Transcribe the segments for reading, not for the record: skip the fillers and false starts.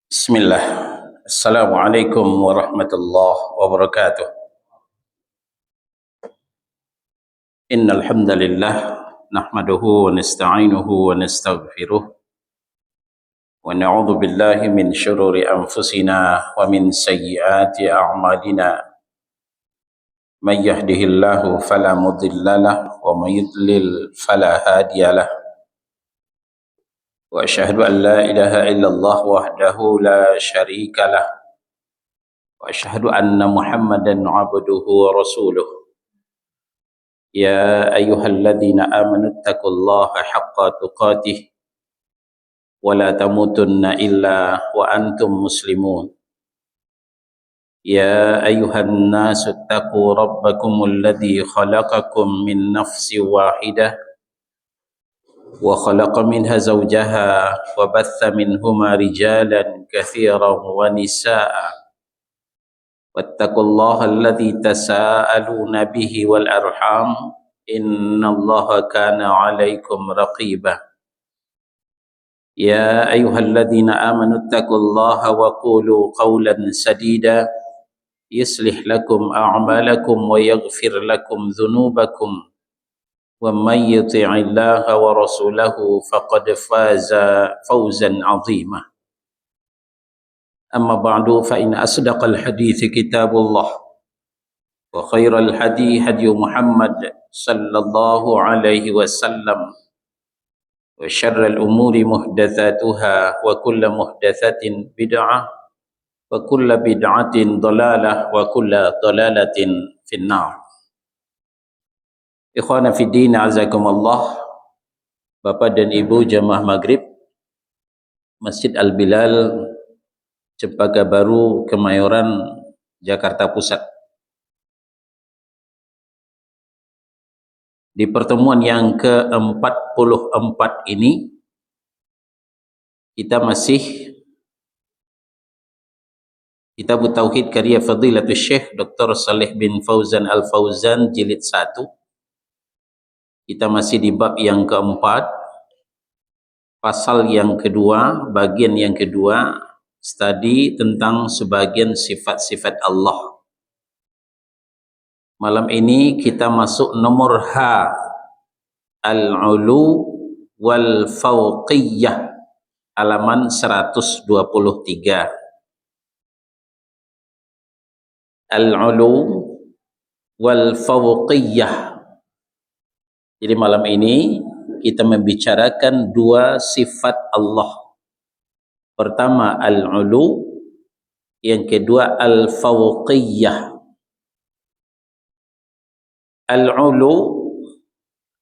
Bismillah. Assalamualaikum warahmatullahi wabarakatuh. Innal hamdalillah nahmaduhu wa nasta'inuhu wa nastaghfiruh wa na'udzu billahi min shururi anfusina wa min sayyiati a'malina. May yahdihillahu fala mudhillalah wa may yudlil fala hadiyalah. Wa asyhadu an la ilaha illallah wahdahu la syarikalah. Wa asyhadu anna Muhammadan 'abduhu wa rasuluh. Ya ayyuhalladzina amanu taqullaha haqqa tuqatih wa la tamutunna illa wa antum muslimun. Ya ayyuhan nasu taqu rabbakumul ladzi khalaqakum min nafsin wahidah wa khalaqa minha zawjaha wa batha minhuma rijalan katsiran wa nisaa'a. Wattaqullaha alladzi tasaaluna bihi wal arham innallaha kana 'alaikum raqiba. Ya ayyuhalladzina amanu taqullaha wa qulu qawlan sadida yuslih lakum a'malakum wa yaghfir lakum dhunubakum wa may yuti'illaha wa rasulahu faqad faza fawzan 'azima. Amma ba'du fa in asdaqal hadithi kitabullah wa khairal hadi hadi Muhammad sallallahu alaihi wasallam wa syarral umuri muhdatsatuha wa kullu muhdatsatin bid'ah wa kullu bid'atin dhalalah wa kullu dhalalatin finnar. Ikhwana fi din azakumullah, Bapak dan Ibu jamaah Maghrib Masjid Al-Bilal Cempaka Baru, Kemayoran, Jakarta Pusat. Di pertemuan yang ke-44 ini, kita masih Kitab Tauhid karya Fadilatul Syekh Dr. Saleh bin Fauzan Al-Fauzan jilid 1. Kita masih di bab yang keempat, pasal yang kedua, bagian yang kedua, studi tentang sebagian sifat-sifat Allah. Malam ini kita masuk nomor H, al-ulu wal fauqiyah, halaman 123. Al-ulu wal fauqiyah. Jadi malam ini kita membicarakan dua sifat Allah. Pertama al-ulu, yang kedua al-fauqiyah. Al-ulu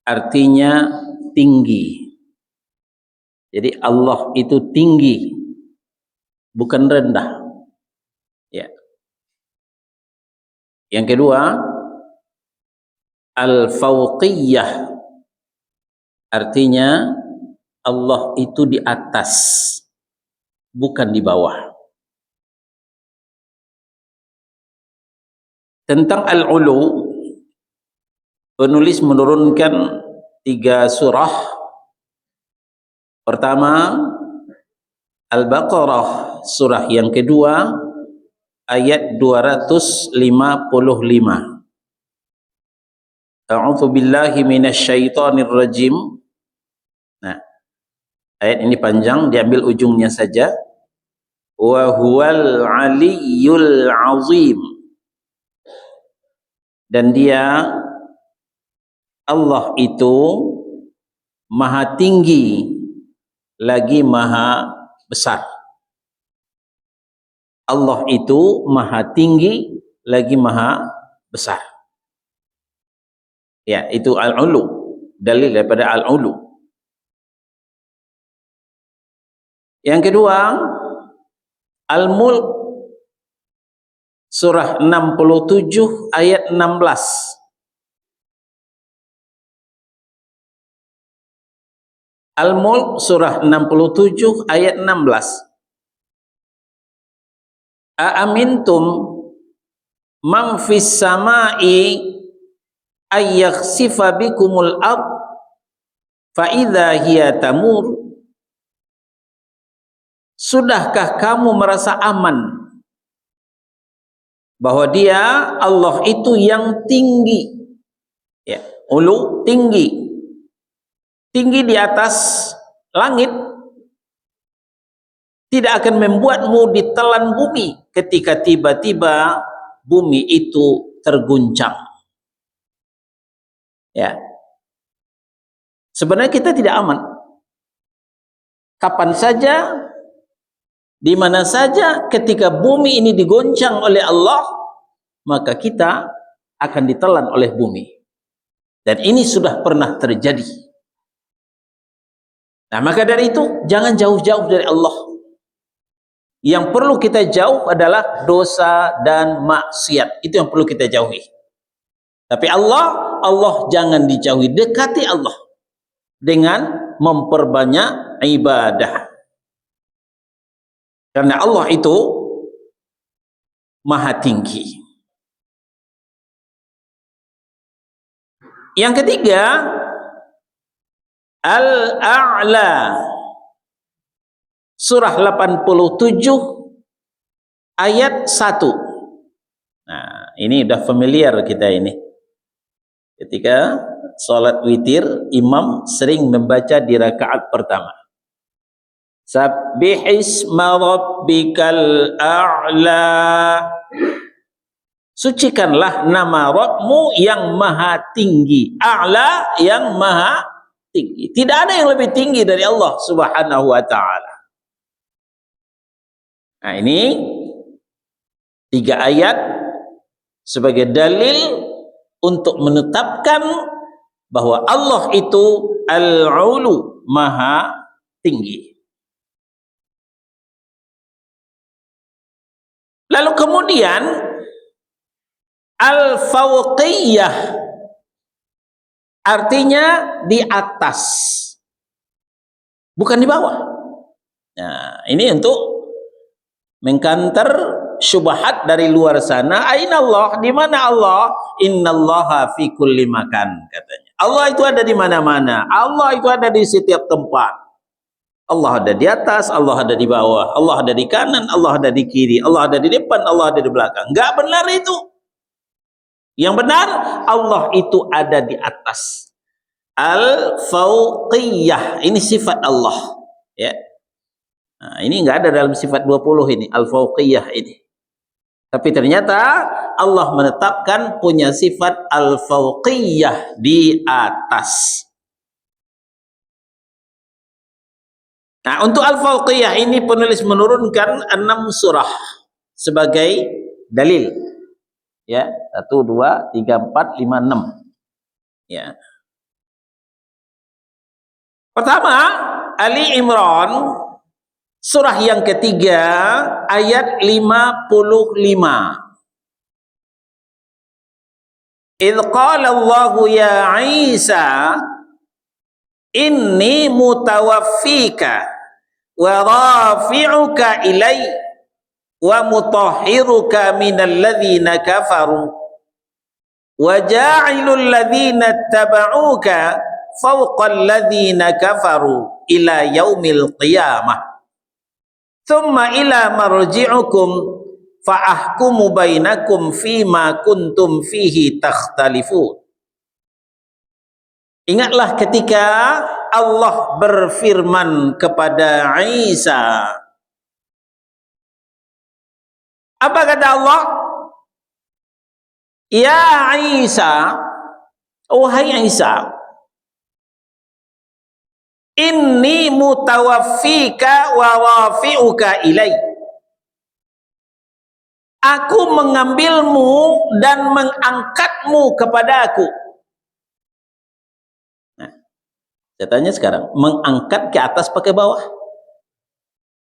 artinya tinggi. Jadi Allah itu tinggi, bukan rendah. Ya. Yang kedua al-fauqiyah, artinya Allah itu di atas, bukan di bawah. Tentang al-ulu, penulis menurunkan 3 surah. Pertama, Al-Baqarah, surah yang kedua, ayat 255. A'udzu billahi minasyaitonir rajim. Nah, ayat ini panjang, diambil ujungnya saja. Wa huwal aliyyul azim. Dan dia, Allah itu maha tinggi lagi maha besar. Allah itu maha tinggi lagi maha besar. Ya, itu al-ulu, dalil daripada al-ulu. Yang kedua, Al-Mulk, surah 67 ayat 16. Al-Mulk surah 67 ayat 16. Aamintum man fis samai ayyakhsifa bikumul ard fa idza hiya tamur Sudahkah kamu merasa aman bahwa dia Allah itu yang tinggi, ya, ulu, tinggi di atas langit, tidak akan membuatmu ditelan bumi ketika tiba-tiba bumi itu terguncang. Ya, sebenarnya kita tidak aman. Kapan saja, di mana saja, ketika bumi ini digoncang oleh Allah, maka kita akan ditelan oleh bumi. Dan ini sudah pernah terjadi. Nah, maka dari itu jangan jauh-jauh dari Allah. Yang perlu kita jauh adalah dosa dan maksiat. Itu yang perlu kita jauhi. Tapi Allah jangan dijauhi. Dekati Allah dengan memperbanyak ibadah. Karena Allah itu maha tinggi. Yang ketiga, Al-A'la, surah 87 ayat 1. Nah, ini udah familiar kita ini. Ketika salat witir, imam sering membaca di rakaat pertama. Sabbihisma rabbikal a'la. Sucikanlah nama Rabbmu yang maha tinggi. A'la, yang maha tinggi. Tidak ada yang lebih tinggi dari Allah Subhanahu wa ta'ala. Nah, ini 3 ayat sebagai dalil untuk menetapkan bahwa Allah itu Al-Ulu, maha tinggi. Lalu kemudian Al-Fawqiyah, artinya di atas, bukan di bawah. Nah, ini untuk mengkanter syubhat dari luar sana. Aina Allah, di mana Allah? Innallaha fi kulli makan, katanya. Allah itu ada di mana-mana. Allah itu ada di setiap tempat. Allah ada di atas, Allah ada di bawah, Allah ada di kanan, Allah ada di kiri, Allah ada di depan, Allah ada di belakang. Enggak benar itu. Yang benar, Allah itu ada di atas. Al-Fawqiyah, ini sifat Allah, ya. Nah, ini enggak ada dalam sifat 20 ini, Al-Fawqiyah ini. Tapi ternyata Allah menetapkan punya sifat Al-Fawqiyah, di atas. Nah, untuk Al-Fawqiyah ini penulis menurunkan 6 surah sebagai dalil. Ya, 1, 2, 3, 4, 5, 6. Ya. Pertama, Ali Imran, surah yang ketiga, ayat 55. Idh qala Allahu ya Isa, inni mutawaffika wa rafi'uka ilai wa mutahhiruka minal ladzina kafaru wa ja'ilul ladzina tabauka fawqal ladzina kafaru ila yaumil qiyamah thumma ila marji'ukum fa ahkumu bainakum fima kuntum fihi takhtalifun. Ingatlah ketika Allah berfirman kepada Isa. Apa kata Allah? Ya Isa, wahai Isa, inni mutawaffika wa rafi'uka ilai. Aku mengambilmu dan mengangkatmu kepada aku. Nah, saya tanya sekarang, mengangkat ke atas pakai bawah?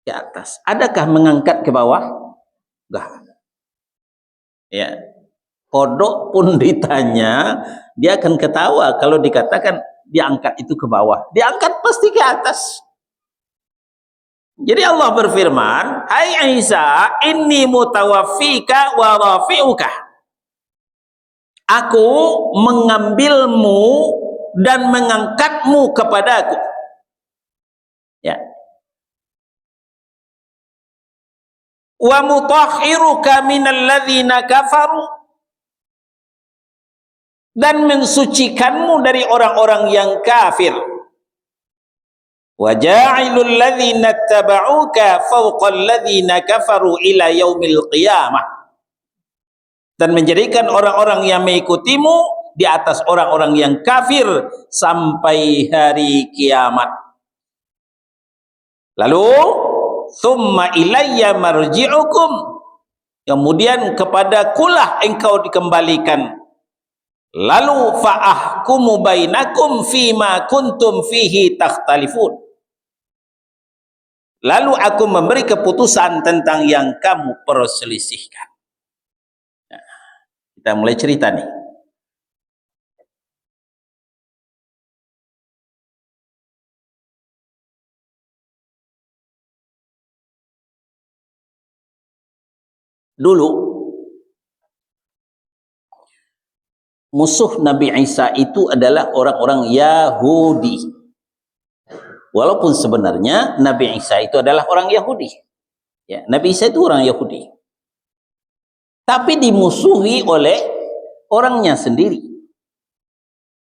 Ke atas. Adakah mengangkat ke bawah? Enggak. Ya. Kodok pun ditanya, dia akan ketawa kalau dikatakan diangkat itu ke bawah. Diangkat pasti ke atas. Jadi Allah berfirman, hai Isa, inni mutawaffika wa rafi'uka. Aku mengambilmu dan mengangkatmu kepadaku. Ya. wa mutahhiruka minal ladzina kafaru, dan mensucikanmu dari orang-orang yang kafir. Wa ja'ilul ladzina tabauka fawqal ladzina kafaru ila yaumil qiyamah, dan menjadikan orang-orang yang mengikutimu di atas orang-orang yang kafir sampai hari kiamat. Lalu thumma ilayya marji'ukum, kemudian kepadakulah engkau dikembalikan. Lalu fa'ahkumu bainakum fima kuntum fihi takhtalifun, lalu aku memberi keputusan tentang yang kamu perselisihkan. Kita mulai cerita nih. Dulu musuh Nabi Isa itu adalah orang-orang Yahudi. Walaupun sebenarnya Nabi Isa itu adalah orang Yahudi. Ya, Nabi Isa itu orang Yahudi. Tapi dimusuhi oleh orangnya sendiri.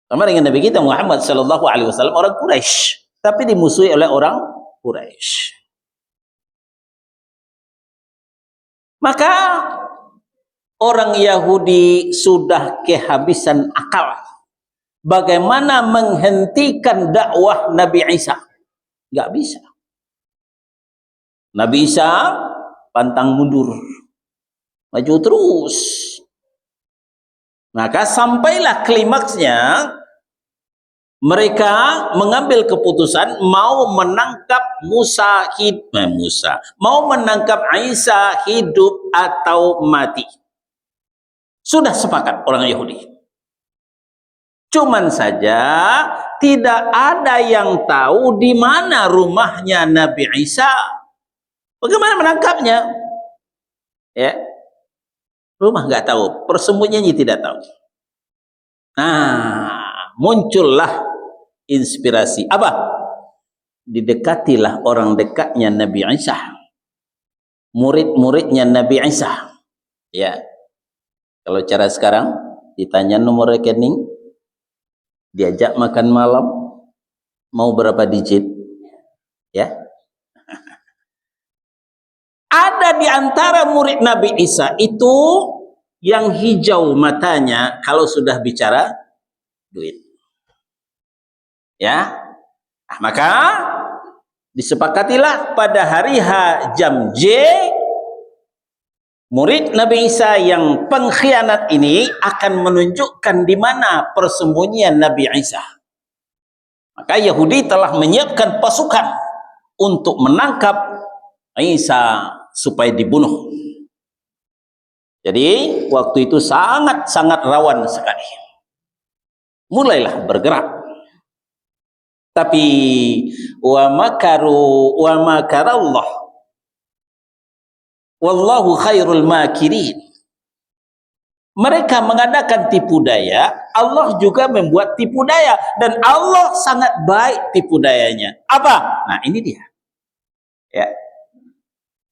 Sama dengan Nabi kita Muhammad sallallahu alaihi wasallam, orang Quraisy, tapi dimusuhi oleh orang Quraisy. Maka orang Yahudi sudah kehabisan akal bagaimana menghentikan dakwah Nabi Isa. Enggak bisa. Nabi Isa pantang mundur, maju terus. Maka sampailah klimaksnya, mereka mengambil keputusan mau menangkap mau menangkap Isa hidup atau mati. Sudah sepakat orang Yahudi. Cuman saja tidak ada yang tahu di mana rumahnya Nabi Isa. Bagaimana menangkapnya? Ya, rumah nggak tahu, persembunyiannya tidak tahu. Nah, muncullah inspirasi. Apa? Didekatilah orang dekatnya Nabi Isa, murid-muridnya Nabi Isa. Ya, kalau cara sekarang ditanya nomor rekening, diajak makan malam, mau berapa digit? Ya. Ada di antara murid Nabi Isa itu yang hijau matanya kalau sudah bicara duit. Ya. Nah, maka disepakatilah pada hari H jam J, murid Nabi Isa yang pengkhianat ini akan menunjukkan di mana persembunyian Nabi Isa. Maka Yahudi telah menyiapkan pasukan untuk menangkap Isa supaya dibunuh. Jadi waktu itu sangat-sangat rawan sekali. Mulailah bergerak. Tapi wa makaru wa makarallah wallahu khairul makirin. Mereka mengadakan tipu daya, Allah juga membuat tipu daya, dan Allah sangat baik tipu dayanya. Apa? Nah, ini dia. Ya.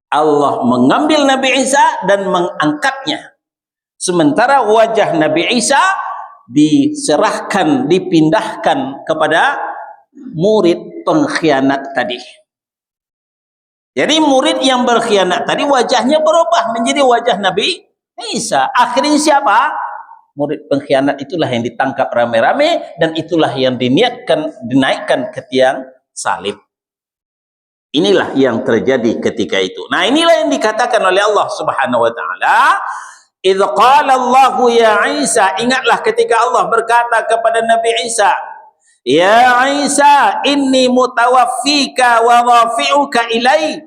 Allah mengambil Nabi Isa dan mengangkatnya. Sementara wajah Nabi Isa diserahkan, dipindahkan kepada murid pengkhianat tadi. Jadi murid yang berkhianat tadi wajahnya berubah menjadi wajah Nabi Isa. Akhirnya siapa? Murid pengkhianat itulah yang ditangkap rame-rame, dan itulah yang dinaikkan ke tiang salib. Inilah yang terjadi ketika itu. Nah, inilah yang dikatakan oleh Allah Subhanahu wa taala, "Idz qala Allahu ya Isa", ingatlah ketika Allah berkata kepada Nabi Isa, "Ya Isa, inni mutawaffika wa rafi'uka ilai."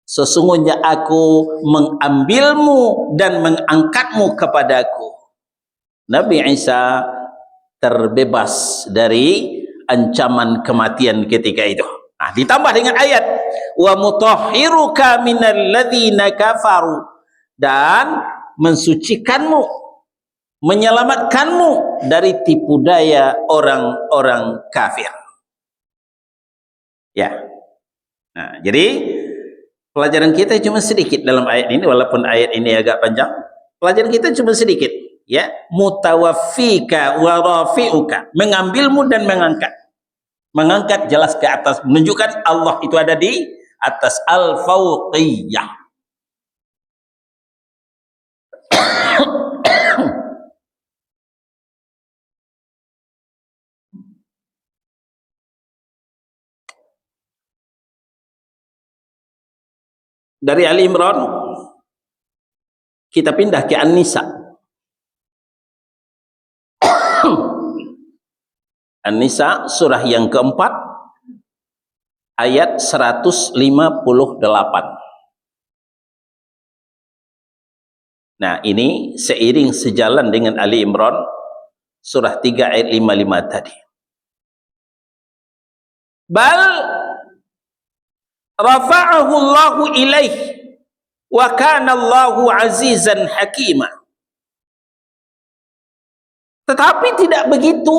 Sesungguhnya aku mengambilmu dan mengangkatmu kepadaku. Nabi Isa terbebas dari ancaman kematian ketika itu. Nah, ditambah dengan ayat wa mutahhiruka minal ladzina kafaru, dan mensucikanmu, menyelamatkanmu dari tipu daya orang-orang kafir. Ya. Nah, jadi Pelajaran kita cuma sedikit dalam ayat ini, walaupun ayat ini agak panjang. Pelajaran kita cuma sedikit, ya. Mutawaffika wa rafi'uka, mengambilmu dan mengangkat. Mengangkat jelas ke atas, menunjukkan Allah itu ada di atas, al-fauqiyah. Dari Ali Imran kita pindah ke An-Nisa. An-Nisa surah yang keempat ayat 158. Nah, ini seiring sejalan dengan Ali Imran surah 3 ayat 55 tadi. Bal rafa'ahu Allahu ilaih wa kana Allahu azizan hakima. Tetapi tidak begitu,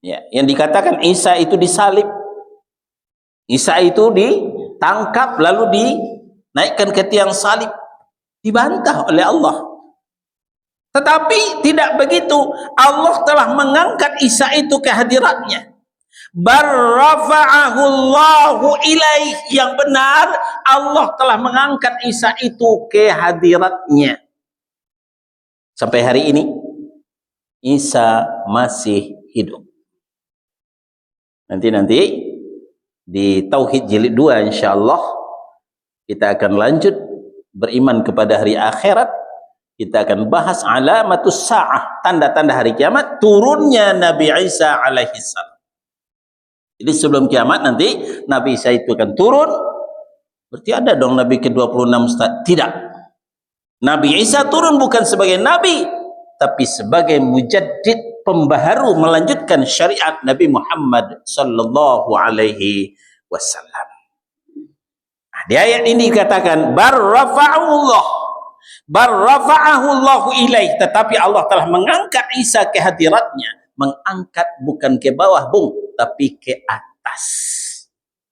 ya, yang dikatakan Isa itu disalib, Isa itu ditangkap lalu dinaikkan ke tiang salib, dibantah oleh Allah. Tetapi tidak begitu, Allah telah mengangkat Isa itu ke hadiratnya. Barrafa'ahu Allahu ilaih, yang benar Allah telah mengangkat Isa itu ke hadiratnya. Sampai hari ini Isa masih hidup. Nanti di Tauhid Jilid 2 insyaallah kita akan lanjut beriman kepada hari akhirat. Kita akan bahas alamatus sa'ah, tanda-tanda hari kiamat, turunnya Nabi Isa alaihi salam. Jadi sebelum kiamat nanti Nabi Isa itu akan turun. Berarti ada dong Nabi ke-26 Ustaz? Tidak. Nabi Isa turun bukan sebagai Nabi, tapi sebagai mujaddid, pembaharu, melanjutkan syariat Nabi Muhammad sallallahu alaihi wasallam. Nah, di ayat ini dikatakan barrafa'ahu Allahu ilaih, tetapi Allah telah mengangkat Isa ke hadiratnya. Mengangkat bukan ke bawah, bung, tapi ke atas,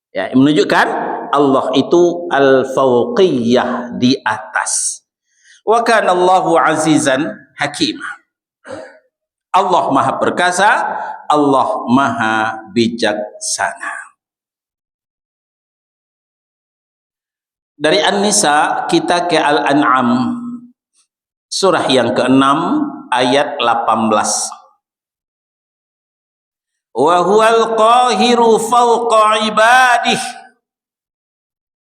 ya, menunjukkan Allah itu al-fauqiyah, di atas. Wa kana Allahu azizan hakimah. Allah maha perkasa, Allah maha bijaksana. Dari An-Nisa kita ke Al-An'am surah yang ke-6 ayat 18. Wa huwal qahiru fawqa ibadih,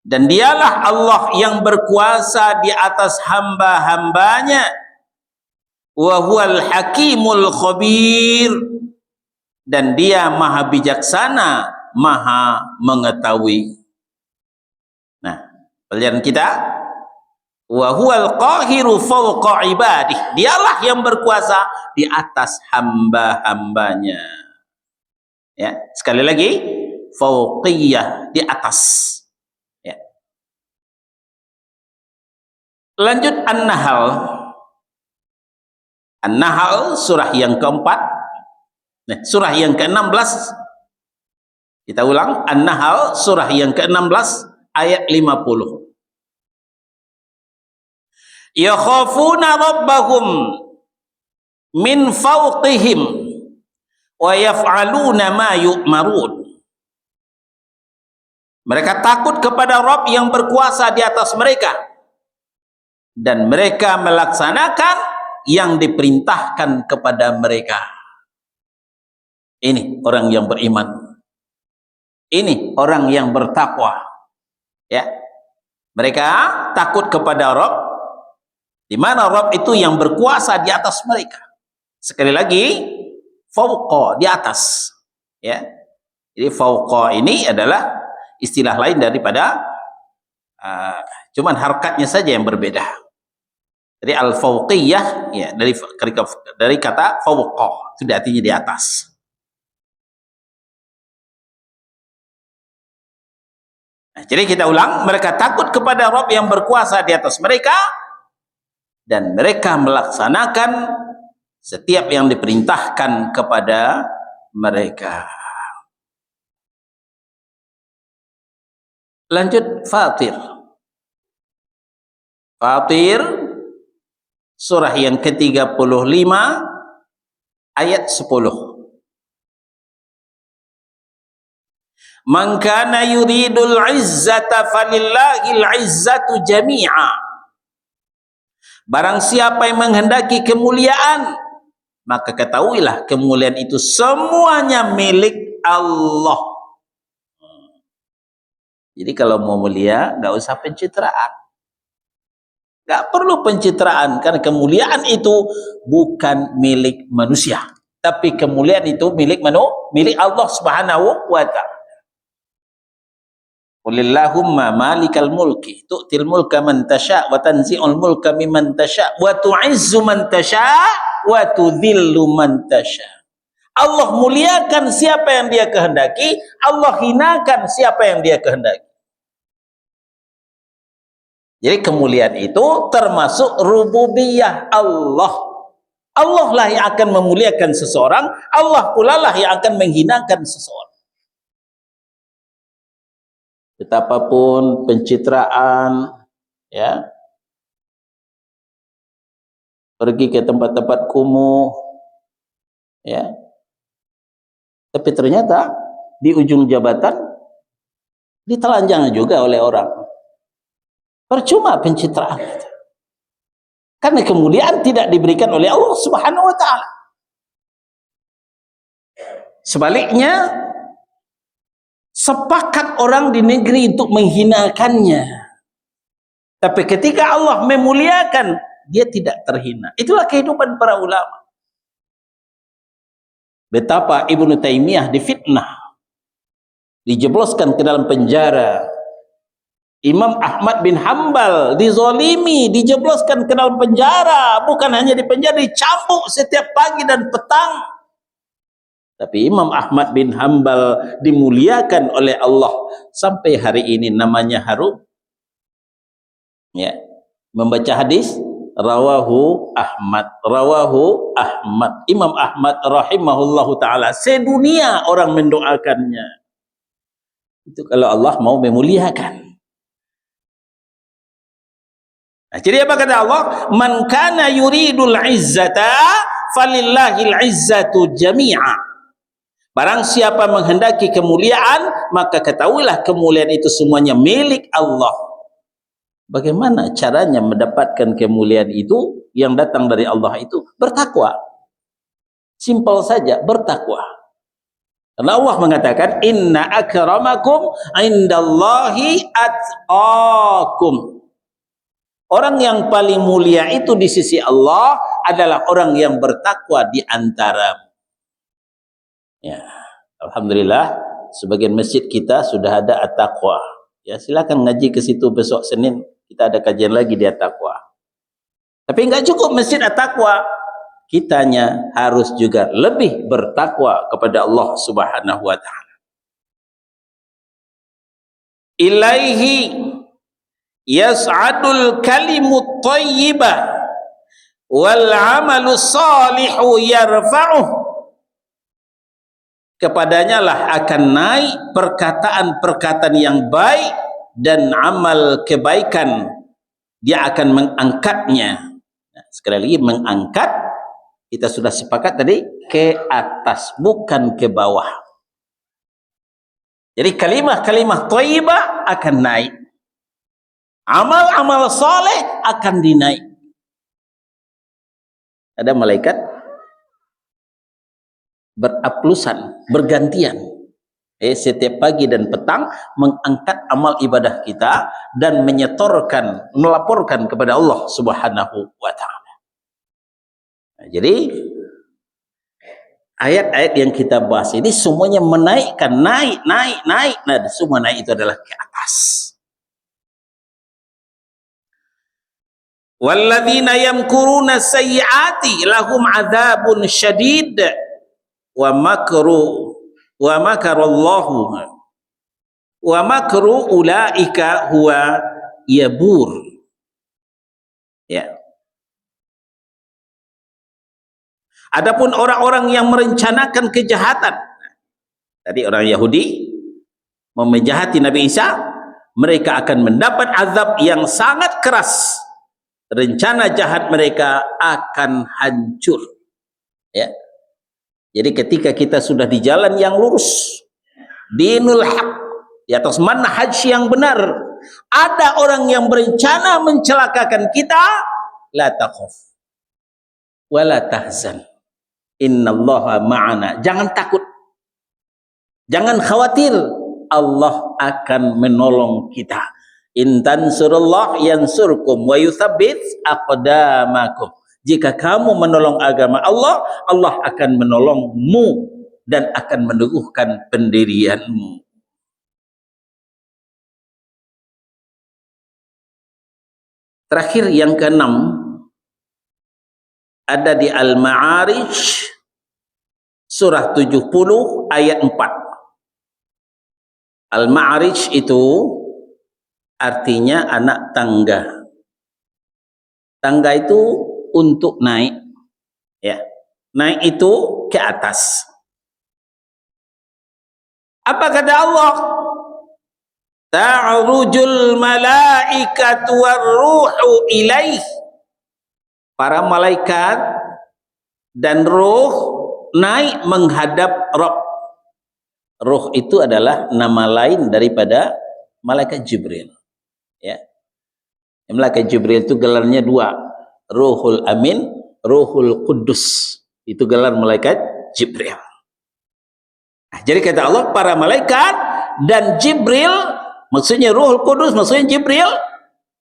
dan dialah Allah yang berkuasa di atas hamba-hambanya. Wa huwal hakimul khabir, dan dia maha bijaksana, maha mengetahui. Nah, pelajaran kita, wa huwal qahiru fawqa ibadih, dialah yang berkuasa di atas hamba-hambanya. Ya, sekali lagi, fauqiyah, di atas. Ya. Lanjut An-Nahl. An-Nahl surah yang keempat, nah, surah yang ke-16. Kita ulang, An-Nahl surah yang ke-16 ayat 50. Yakhafuna rabbahum min fawqihim wa yaf'aluna ma yu'marun. Mereka takut kepada Rabb yang berkuasa di atas mereka, dan mereka melaksanakan yang diperintahkan kepada mereka. Ini orang yang beriman, ini orang yang bertakwa, ya. Mereka takut kepada Rabb, di mana Rabb itu yang berkuasa di atas mereka. Sekali lagi, fauqa, di atas, ya. Jadi fauqa ini adalah istilah lain daripada cuman harkatnya saja yang berbeda. Jadi al-fauqiyah, ya, dari kata fauqa, itu artinya di atas. Nah, jadi kita ulang, mereka takut kepada Rabb yang berkuasa di atas mereka, dan mereka melaksanakan setiap yang diperintahkan kepada mereka. Lanjut Fatir. Fatir surah yang ke-35 ayat 10. Man kana yuridul izzata falillahil izzatu jami'a. Barang siapa yang menghendaki kemuliaan, maka ketahuilah kemuliaan itu semuanya milik Allah. Jadi kalau mau mulia, nggak usah pencitraan. Nggak perlu pencitraan, karena kemuliaan itu bukan milik manusia, tapi kemuliaan itu milik milik Allah Subhanahu wa ta'ala. Qulillahumma malikal mulki tu'til mulka man tasha' wa tanzi'ul mulka mimman tasha' wa tu'izzu man tasha' wa tudhillu man tasha'. Allah muliakan siapa yang Dia kehendaki, Allah hinakan siapa yang Dia kehendaki. Jadi kemuliaan itu termasuk rububiyah Allah. Allah lah yang akan memuliakan seseorang, Allah pula lah yang akan menghinakan seseorang. Betapapun pencitraan, ya, pergi ke tempat-tempat kumuh, ya, tapi ternyata di ujung jabatan ditelanjang juga oleh orang. Percuma pencitraan itu, karena kemuliaan tidak diberikan oleh Allah Subhanahu wa ta'ala. Sebaliknya, sepakat orang di negeri untuk menghinakannya, tapi ketika Allah memuliakan, dia tidak terhina. Itulah kehidupan para ulama. Betapa Ibnu Taimiyah difitnah, dijebloskan ke dalam penjara. Imam Ahmad bin Hambal dizolimi, dijebloskan ke dalam penjara. Bukan hanya di penjara, dicambuk setiap pagi dan petang. Tapi Imam Ahmad bin Hambal dimuliakan oleh Allah sampai hari ini, namanya harum. Ya, membaca hadis rawahu Ahmad, rawahu Ahmad. Imam Ahmad rahimahullahu taala, sedunia orang mendoakannya. Itu kalau Allah mau memuliakan. Nah, jadi apa kata Allah? Man kana yuridul izzata falillahil izzatu jami'a. Barang siapa menghendaki kemuliaan, maka ketahuilah kemuliaan itu semuanya milik Allah. Bagaimana caranya mendapatkan kemuliaan itu yang datang dari Allah itu? Bertakwa. Simpel saja, bertakwa. Karena Allah mengatakan, inna akramakum indallahi atqakum. Orang yang paling mulia itu di sisi Allah adalah orang yang bertakwa di antara. Ya, alhamdulillah sebagian masjid kita sudah ada at-taqwa. Ya, silakan ngaji ke situ besok Senin, kita ada kajian lagi di at-taqwa. Tapi enggak cukup masjid at-taqwa, kitanya harus juga lebih bertakwa kepada Allah Subhanahu wa taala. Ilaihi yas'adul kalimut thayyibah wal 'amalus shalihu yarfa'uh. Kepadanya lah akan naik perkataan-perkataan yang baik dan amal kebaikan, dia akan mengangkatnya. Nah, sekali lagi mengangkat, kita sudah sepakat tadi, ke atas bukan ke bawah. Jadi kalimah-kalimah thayyibah akan naik, amal-amal soleh akan dinaik. Ada malaikat beraplusan, bergantian, setiap pagi dan petang mengangkat amal ibadah kita dan menyetorkan, melaporkan kepada Allah Subhanahu wa ta'ala. Nah, jadi ayat-ayat yang kita bahas ini semuanya menaikkan, naik. Nah, semua naik itu adalah ke atas. Walladzina yamkuruna sayyiati lahum adzabun syadid wa makarallahu wa makru ulaika huwa yabur. Ya. Adapun orang-orang yang merencanakan kejahatan, tadi orang Yahudi memejahati Nabi Isa, mereka akan mendapat azab yang sangat keras. Rencana jahat mereka akan hancur. Ya. Jadi ketika kita sudah di jalan yang lurus, dinul haq, di atas manhaj yang benar, ada orang yang berencana mencelakakan kita, la takhaf wa la tahzan, innallaha ma'ana. Jangan takut, jangan khawatir, Allah akan menolong kita. In tansurullah yansurkum wa yuthabbit aqdamakum. Jika kamu menolong agama Allah, Allah akan menolongmu dan akan meneguhkan pendirianmu. Terakhir yang keenam, ada di Al-Ma'arij surah 70 ayat 4. Al-Ma'arij itu artinya anak tangga. Tangga itu untuk naik, ya, naik itu ke atas. Apa kata Allah? Ta'rujul malaikatu warruhu ilaih. Para malaikat dan roh naik menghadap Rabb. Roh itu adalah nama lain daripada malaikat Jibril. Ya. Malaikat Jibril itu gelarnya dua, Ruhul Amin, Ruhul Kudus. Itu gelar malaikat Jibril. Nah, jadi kata Allah, para malaikat dan Jibril, maksudnya Ruhul Kudus, maksudnya Jibril,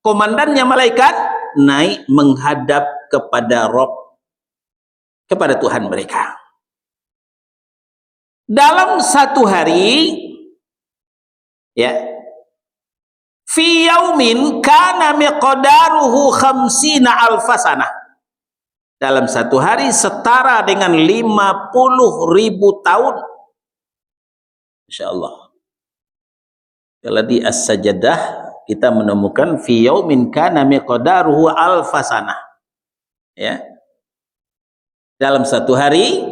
komandannya malaikat, naik menghadap kepada Rabb, kepada Tuhan mereka. Dalam satu hari, ya, fi yaumin kana miqdaruhu 50 alfasanah. Dalam satu hari setara dengan 50.000 tahun. Insyaallah. Kalau di As-Sajdah kita menemukan fi yaumin kana miqdaruhu alfasanah. Ya. Dalam satu hari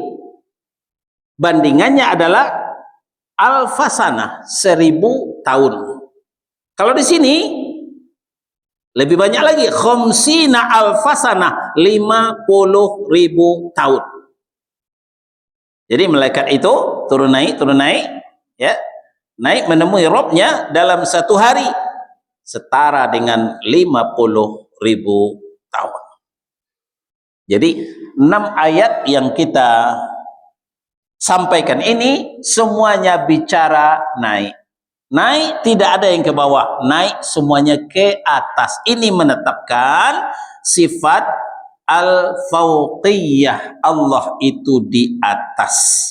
bandingannya adalah alfasanah, 1000 tahun. Kalau di sini lebih banyak lagi, khamsina alfasanah, 50.000 tahun. Jadi malaikat itu turun naik, ya, naik menemui Rabbnya dalam satu hari setara dengan 50.000 tahun. Jadi 6 ayat yang kita sampaikan ini semuanya bicara naik. Naik tidak ada yang ke bawah, naik semuanya ke atas. Ini menetapkan sifat al-fauqiyah, Allah itu di atas.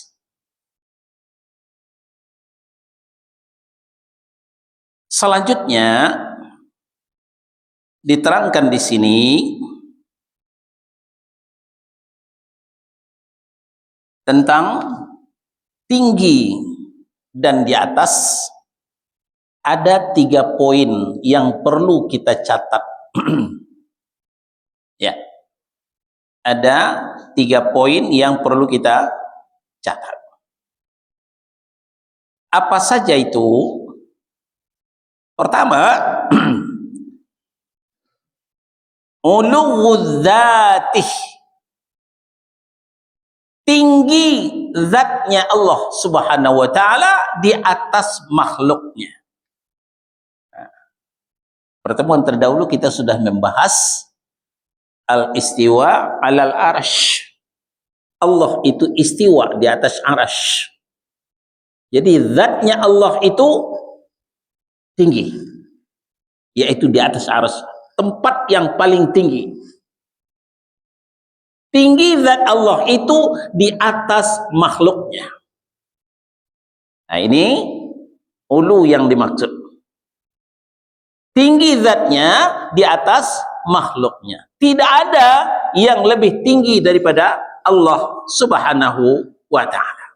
Selanjutnya diterangkan di sini tentang tinggi dan di atas. Ada 3 poin yang perlu kita catat. Ya. Ada 3 poin yang perlu kita catat. Apa saja itu? Pertama, uluwuz dzatih, tinggi zatnya Allah Subhanahu wa taala di atas makhluknya. Pertemuan terdahulu kita sudah membahas al-istiwa alal arsh. Allah itu istiwa di atas arsh. Jadi zatnya Allah itu tinggi, yaitu di atas arsh, tempat yang paling tinggi. Tinggi zat Allah itu di atas makhluknya. Nah, ini ulu yang dimaksud. Tinggi zatnya di atas makhluknya. Tidak ada yang lebih tinggi daripada Allah Subhanahu wa ta'ala.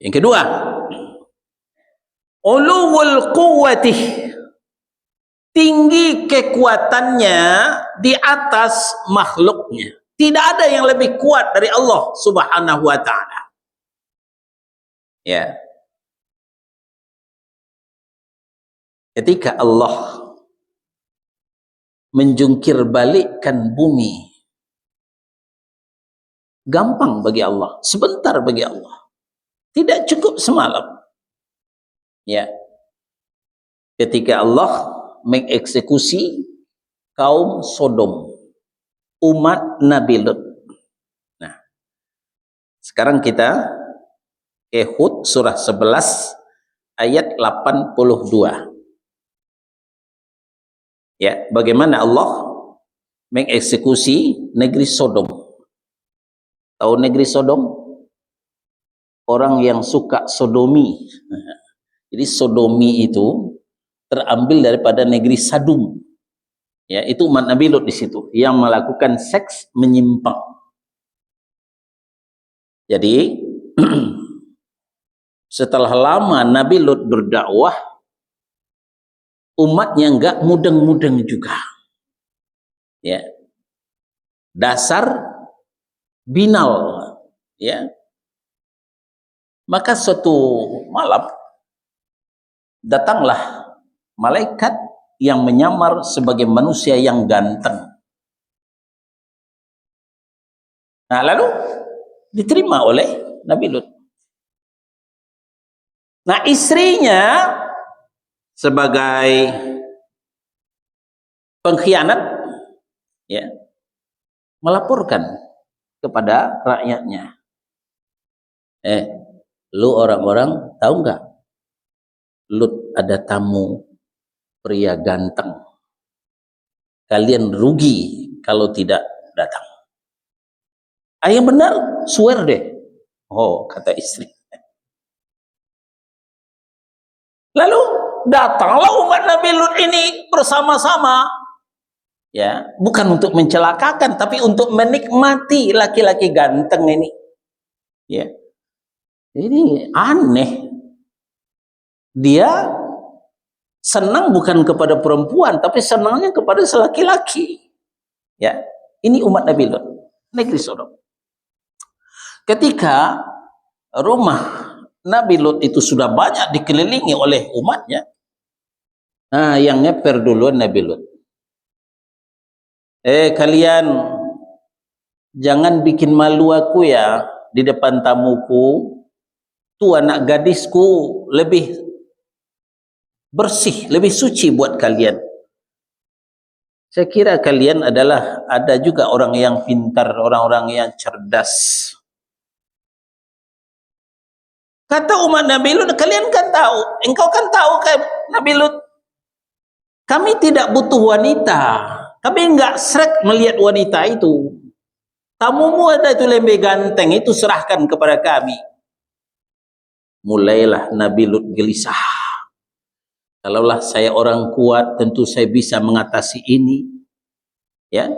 Yang kedua, uluwul quwwatih, tinggi kekuatannya di atas makhluknya. Tidak ada yang lebih kuat dari Allah Subhanahu wa ta'ala. Ya. Ketika Allah menjungkir balikkan bumi, gampang bagi Allah, sebentar bagi Allah, tidak cukup semalam. Ya, ketika Allah mengeksekusi kaum Sodom, umat Nabi Lut. Nah, sekarang kita ke Hud surah 11 ayat 82. Ya, bagaimana Allah mengeksekusi negeri Sodom. Tahu negeri Sodom? Orang yang suka sodomi. Jadi sodomi itu terambil daripada negeri Sadum. Ya, itu umat Nabi Lut di situ yang melakukan seks menyimpang. Jadi setelah lama Nabi Lut berdakwah, umatnya enggak mudeng-mudeng juga. Ya. Dasar binal, ya. Maka suatu malam datanglah malaikat yang menyamar sebagai manusia yang ganteng. Nah, lalu diterima oleh Nabi Lut. Nah, istrinya sebagai pengkhianat, ya, melaporkan kepada rakyatnya, lu orang-orang tahu nggak, Lut ada tamu pria ganteng, kalian rugi kalau tidak datang. Yang benar, swear deh. Oh, kata istri. Lalu datanglah umat Nabi Lut ini bersama-sama, ya, bukan untuk mencelakakan, tapi untuk menikmati laki-laki ganteng ini. Ya, ini aneh. Dia senang bukan kepada perempuan, tapi senangnya kepada laki-laki. Ya, ini umat Nabi Lut, negeri Sodom. Ketika rumah Nabi Lut itu sudah banyak dikelilingi oleh umatnya, nah, yang ngeper duluan Nabi Lut. Kalian jangan bikin malu aku ya di depan tamuku. Tuh anak gadisku lebih bersih, lebih suci buat kalian. Saya kira kalian adalah, ada juga orang yang pintar, orang-orang yang cerdas. Kata umat Nabi Lut, kalian kan tahu, engkau kan tahu kan Nabi Lut, kami tidak butuh wanita, kami enggak srek melihat wanita itu. Tamumu ada itu lebih ganteng, itu serahkan kepada kami. Mulailah Nabi Lut gelisah. Kalaulah saya orang kuat, tentu saya bisa mengatasi ini. Ya.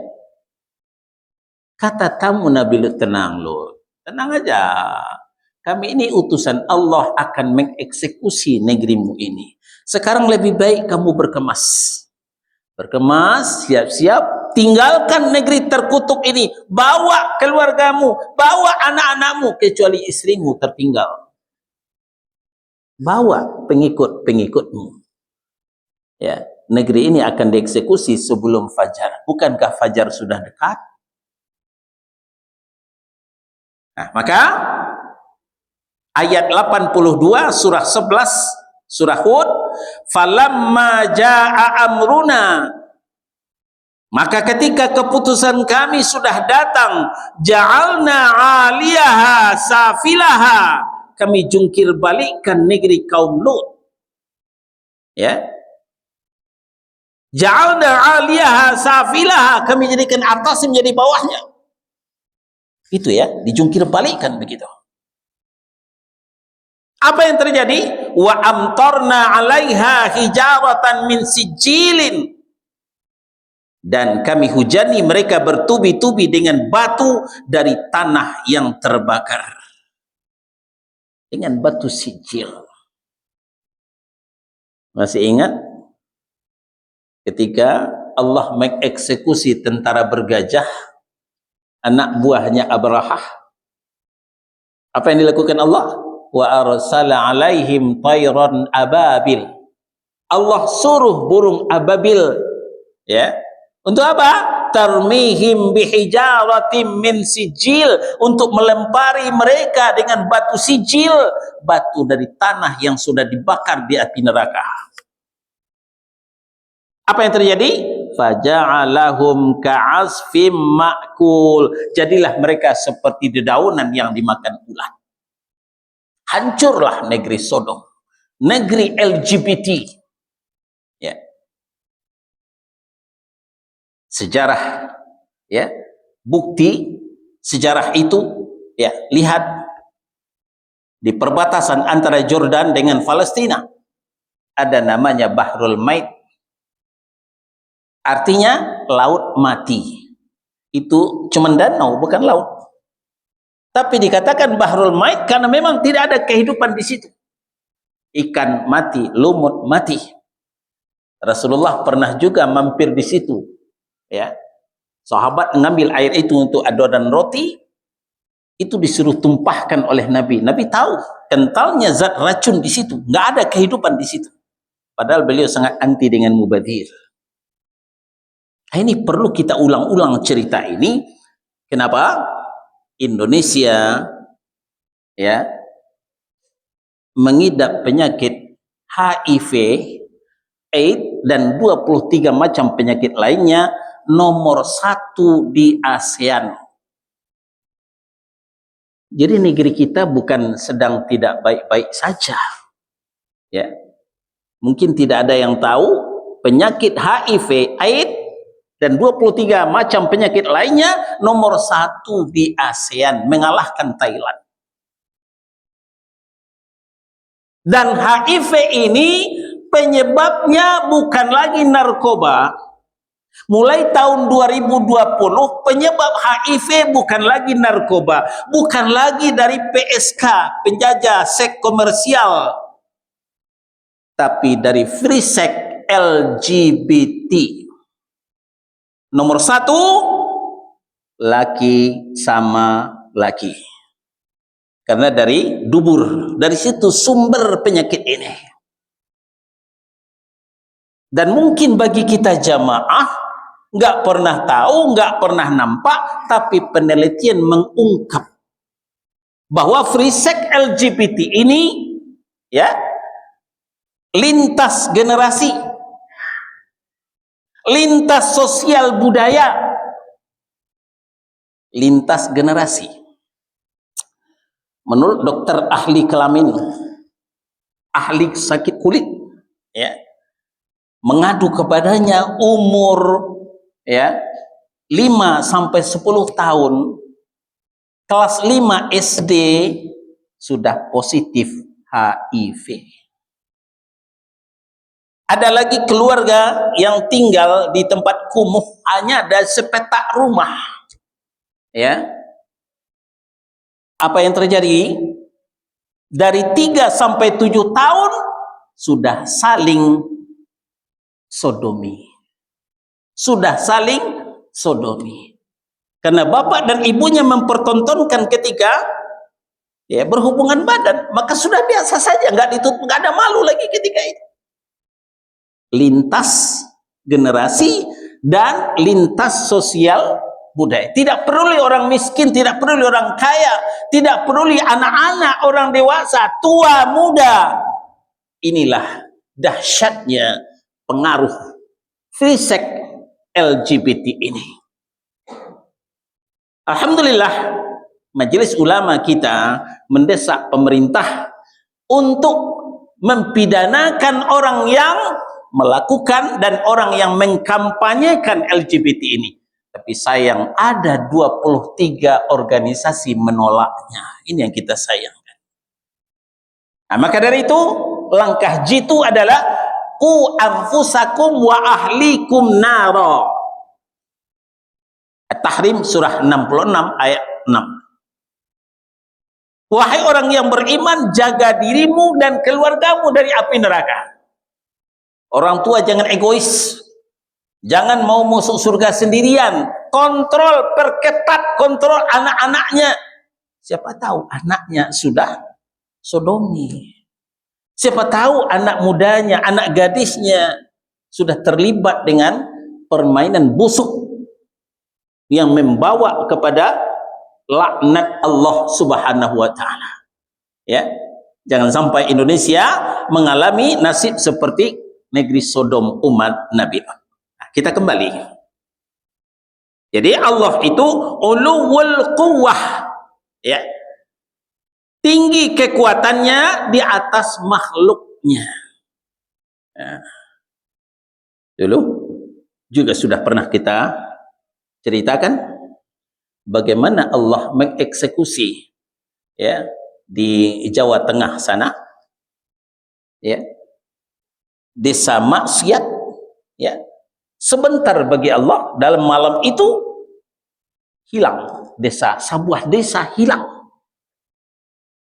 Kata tamu Nabi Lut, tenang Lut, tenang aja. Kami ini utusan Allah akan mengeksekusi negerimu ini. Sekarang lebih baik kamu berkemas. Berkemas, siap-siap, tinggalkan negeri terkutuk ini. Bawa keluargamu, bawa anak-anakmu, kecuali istrimu tertinggal. Bawa pengikut-pengikutmu. Ya, negeri ini akan dieksekusi sebelum fajar. Bukankah fajar sudah dekat? Nah, maka ayat 82 surah 11 surah Hud, falamma jaa amruna, maka ketika keputusan kami sudah datang, ja'alna 'aliyaha safilaha, kami jungkir balikkan negeri kaum Lut. Ya, ja'alna 'aliyaha safilaha, kami jadikan atasnya menjadi bawahnya. Itu ya, dijungkir balikkan begitu. Apa yang terjadi? Wa amtarna 'alaiha hijaratan min sijilin, dan kami hujani mereka bertubi-tubi dengan batu dari tanah yang terbakar, dengan batu sijil. Masih ingat ketika Allah mengeksekusi tentara bergajah, anak buahnya Abrahah? Apa yang dilakukan Allah? Wa arsala alaihim tayran ababil, Allah suruh burung ababil, ya, untuk apa? Tarmihim bihijaratim min sijil, untuk melempari mereka dengan batu sijil, batu dari tanah yang sudah dibakar di api neraka. Apa yang terjadi? Faja'alahum ka'asfim ma'kul, jadilah mereka seperti dedaunan yang dimakan ulat. Hancurlah negeri Sodom, negeri LGBT, ya. Sejarah, ya, bukti sejarah itu, ya, lihat di perbatasan antara Jordan dengan Palestina ada namanya Bahrul Mait, artinya laut mati. Itu cuma danau, bukan laut, tapi dikatakan Bahrul Mait karena memang tidak ada kehidupan di situ. Ikan mati, lumut mati. Rasulullah pernah juga mampir di situ, ya. Sahabat mengambil air itu untuk adonan roti, itu disuruh tumpahkan oleh Nabi. Nabi tahu kentalnya zat racun di situ, nggak ada kehidupan di situ. Padahal beliau sangat anti dengan mubadzir. Ini perlu kita ulang-ulang cerita ini. Kenapa Indonesia, ya, mengidap penyakit HIV, AIDS dan 23 macam penyakit lainnya, nomor 1 di ASEAN. Jadi negeri kita bukan sedang tidak baik-baik saja, ya. Mungkin tidak ada yang tahu penyakit HIV, AIDS dan 23 macam penyakit lainnya nomor 1 di ASEAN, mengalahkan Thailand. Dan HIV ini penyebabnya bukan lagi narkoba. Mulai tahun 2020 penyebab HIV bukan lagi narkoba, bukan lagi dari PSK, penjajah seks komersial, tapi dari free sex LGBT. Nomor 1, laki sama laki. Karena dari dubur, dari situ sumber penyakit ini. Dan mungkin bagi kita jamaah nggak pernah tahu, nggak pernah nampak, tapi penelitian mengungkap bahwa free sex LGBT ini, ya, lintas generasi, lintas sosial budaya, lintas generasi. Menurut dokter ahli kelamin, ahli sakit kulit, ya, mengadu kepadanya umur, ya, 5 sampai 10 tahun, kelas 5 SD sudah positif HIV. Ada lagi keluarga yang tinggal di tempat kumuh, hanya ada sepetak rumah, ya. Apa yang terjadi? Dari 3 sampai 7 tahun sudah saling sodomi. Sudah saling sodomi. Karena bapak dan ibunya mempertontonkan ketika, ya, berhubungan badan, maka sudah biasa saja, nggak ditutup, nggak ada malu lagi ketika itu. Lintas generasi dan lintas sosial budaya. Tidak peduli orang miskin, tidak peduli orang kaya, tidak peduli anak-anak, orang dewasa, tua, muda. Inilah dahsyatnya pengaruh free sex LGBT ini. Alhamdulillah, majelis ulama kita mendesak pemerintah untuk mempidanakan orang yang melakukan dan orang yang mengkampanyekan LGBT ini. Tapi sayang, ada 23 organisasi menolaknya. Ini yang kita sayangkan. Nah, maka dari itu, langkah jitu adalah ku anfusakum wa ahlikum nara. At-Tahrim surah 66 ayat 6. Wahai orang yang beriman, jaga dirimu dan keluargamu dari api neraka. Orang tua jangan egois. Jangan mau masuk surga sendirian. Kontrol, perketat kontrol anak-anaknya. Siapa tahu anaknya sudah sodomi. Siapa tahu anak mudanya, anak gadisnya sudah terlibat dengan permainan busuk yang membawa kepada laknat Allah Subhanahu wa taala. Ya. Jangan sampai Indonesia mengalami nasib seperti negeri Sodom umat Nabi. Nah, kita kembali. Jadi Allah itu uluwul quwwah, ya. Tinggi kekuatannya di atas makhluknya. Nah, dulu juga sudah pernah kita ceritakan bagaimana Allah mengeksekusi, ya, di Jawa Tengah sana, ya, desa maksiat, ya, sebentar bagi Allah dalam malam itu hilang desa, sebuah desa hilang,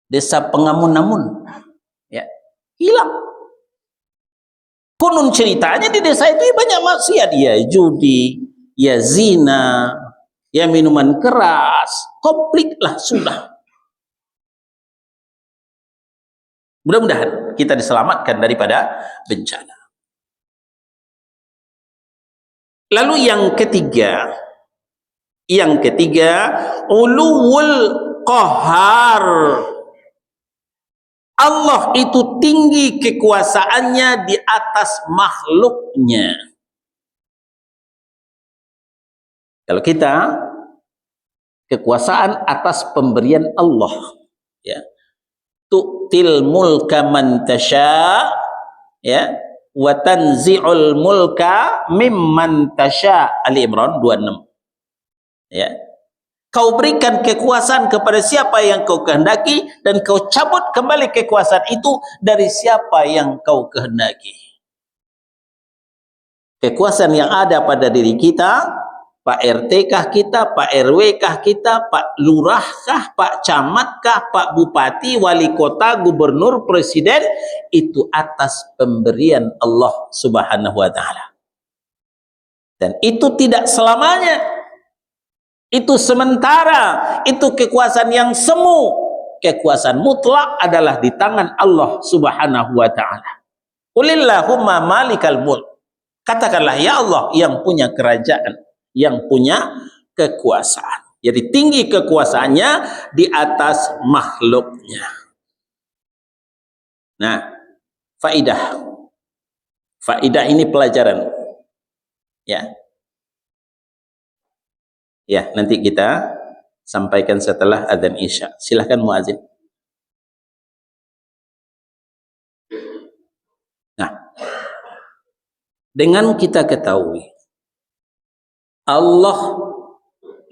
desa Pengamun-Namun, ya, hilang. Konon ceritanya di desa itu banyak maksiat, ya judi, ya zina, ya minuman keras, komplit lah sudah. Mudah-mudahan kita diselamatkan daripada bencana. Lalu yang ketiga, uluwul qahar. Allah itu tinggi kekuasaannya di atas makhluknya. Kalau kita kekuasaan atas pemberian Allah, ya, tu'til mulka man tasha, ya, wa tanzi'ul mulka mimman tasha. Ali Imran 26, ya. Kau berikan kekuasaan kepada siapa yang kau kehendaki dan kau cabut kembali kekuasaan itu dari siapa yang kau kehendaki. Kekuasaan yang ada pada diri kita, Pak RT kah kita, Pak RW kah kita, Pak Lurah kah, Pak Camat kah, Pak Bupati, Wali Kota, Gubernur, Presiden, itu atas pemberian Allah Subhanahu wa taala. Dan itu tidak selamanya. Itu sementara, itu kekuasaan yang semu. Kekuasaan mutlak adalah di tangan Allah Subhanahu wa taala. Qulillahumma malikal mulk. Katakanlah, ya Allah yang punya kerajaan, yang punya kekuasaan. Jadi tinggi kekuasaannya di atas makhluknya. Nah, faidah ini pelajaran, ya. Ya, nanti kita sampaikan setelah adzan Isya. Silahkan muazin. Nah, dengan kita ketahui Allah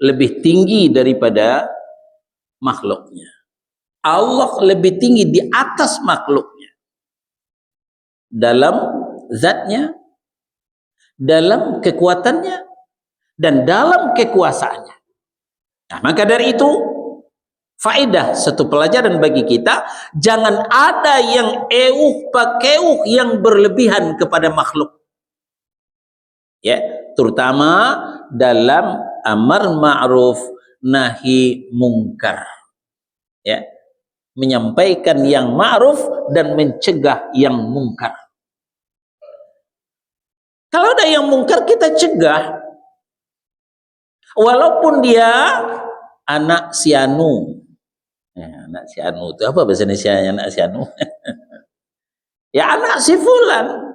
lebih tinggi daripada makhluknya. Allah lebih tinggi di atas makhluknya. Dalam zatnya, dalam kekuatannya, dan dalam kekuasaannya. Nah, maka dari itu faedah satu pelajaran bagi kita, jangan ada yang pakeuh yang berlebihan kepada makhluk, ya, terutama dalam amar ma'ruf nahi mungkar, ya, menyampaikan yang ma'ruf dan mencegah yang mungkar. Kalau ada yang mungkar kita cegah, walaupun dia anak sianu. Ya, anak sianu itu apa bahasa Indonesianya anak sianu? Ya anak si fulan.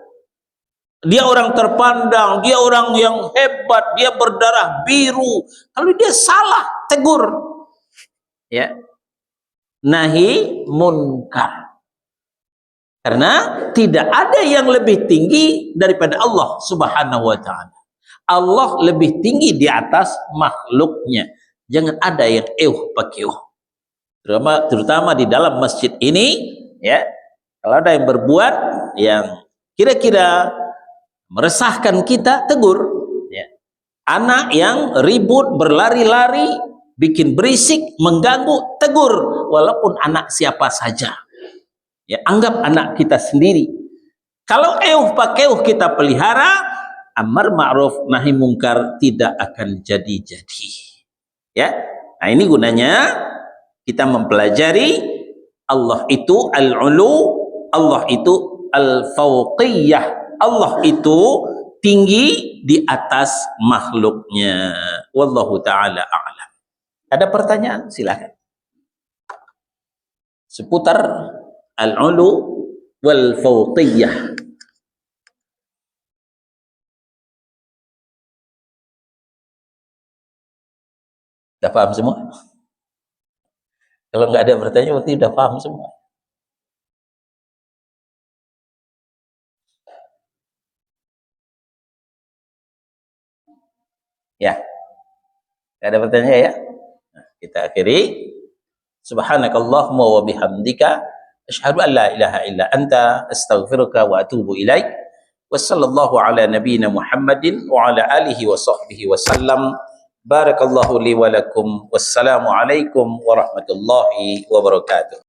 Dia orang terpandang, dia orang yang hebat, dia berdarah biru. Kalau dia salah, tegur. Ya. Nahi munkar. Karena tidak ada yang lebih tinggi daripada Allah Subhanahu wa taala. Allah lebih tinggi di atas makhluknya. Jangan ada yang pakeuh. Terutama di dalam masjid ini, ya. Kalau ada yang berbuat yang kira-kira meresahkan kita, tegur, ya. Anak yang ribut, berlari-lari, bikin berisik, mengganggu, tegur, walaupun anak siapa saja. Ya, anggap anak kita sendiri. Kalau pakeuh kita pelihara, amar ma'ruf nahi mungkar tidak akan jadi-jadi. Ya. Nah, ini gunanya kita mempelajari Allah itu al-ulu Allah itu al-fauqiyah. Allah itu tinggi di atas makhluknya. Wallahu ta'ala a'lam. Ada pertanyaan? Silakan. Seputar al-ulu wal fauqiyah. Dah paham semua? Kalau nggak ada pertanyaan berarti udah paham semua. Ya, nggak ada pertanyaan ya? Nah, kita akhiri. Subhanakallahumma wa bihamdika asyhadu an la ilaha illa anta astaghfiruka wa atubu ilaik. Wassallallahu ala nabiyyina Muhammadin wa ala alihi wa sahbihi wasallam. Barakallahu li wa lakum. Wassalamu alaikum warahmatullahi wabarakatuh.